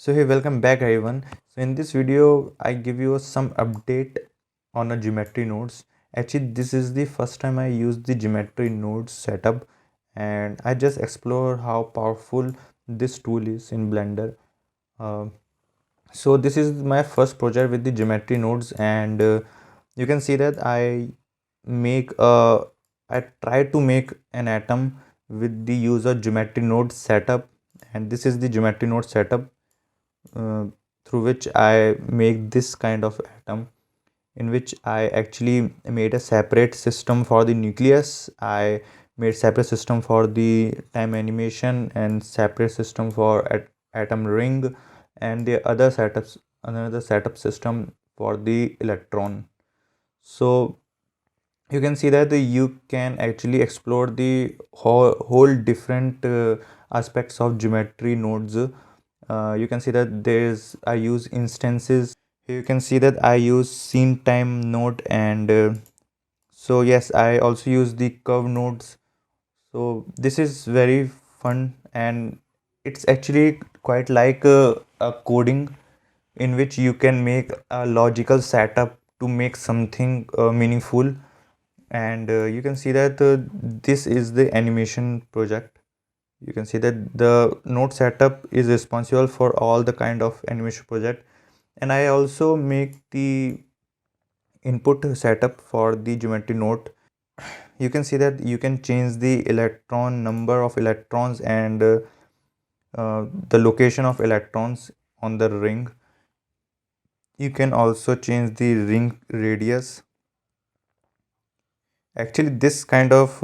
So hey, welcome back everyone. So in this video I give you some update on a geometry nodes. Actually this is the first time I use the geometry nodes setup, and I just explore how powerful this tool is in Blender. Uh, so this is my first project with the geometry nodes, and you can see that make a I try to make an atom with the use of geometry node setup, and this is the geometry node setup uh, through which I make this kind of atom, in which I actually made a separate system for the nucleus. I made separate system for the time animation and separate system for atom ring, and the other setups, another setup system for the electron. So you can see that you can actually explore the whole different aspects of geometry nodes. You can see that there's I use instances. Here you can see that I use scene time node, and so yes, I also use the curve nodes. So this is very fun, and it's actually quite like a coding in which you can make a logical setup to make something meaningful. And you can see that this is the animation project. You can see that the node setup is responsible for all the kind of animation project, and I also make the input setup for the geometry node. You can see that you can change the electron number of electrons, and the location of electrons on the ring. You can also change the ring radius. Actually this kind of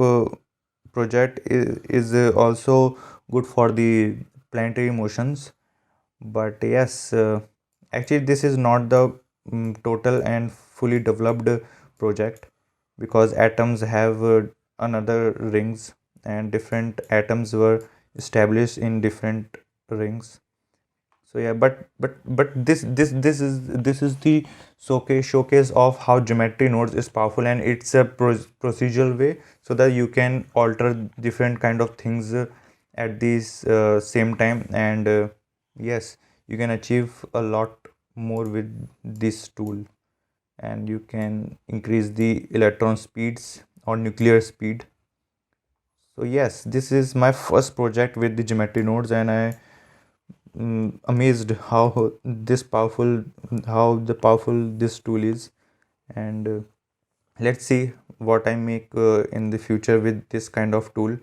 project is also good for the planetary motions. But yes, actually this is not the total and fully developed project, because atoms have another rings, and different atoms were established in different rings. So yeah, but this is the showcase of how geometry nodes is powerful, and it's a procedural way, so that you can alter different kind of things at this same time. And yes, you can achieve a lot more with this tool, and you can increase the electron speeds or nuclear speed. So yes, this is my first project with the geometry nodes, and I amazed how the powerful this tool is. And let's see what I make in the future with this kind of tool.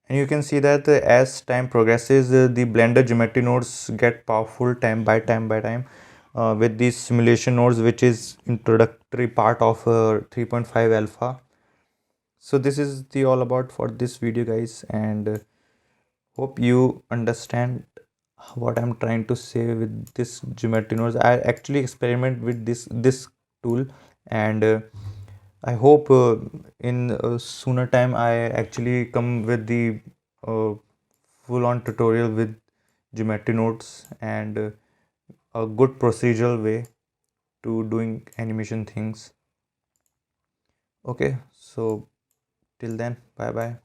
And you can see that as time progresses, the Blender geometry nodes get powerful time by time with these simulation nodes, which is introductory part of 3.5 alpha. So this is the all about for this video, guys, and hope you understand what I'm trying to say with this geometry nodes. I actually experiment with this tool, and I hope in sooner time I actually come with the uh, full-on tutorial with geometry nodes, and a good procedural way to doing animation things. Okay, so till then, bye bye.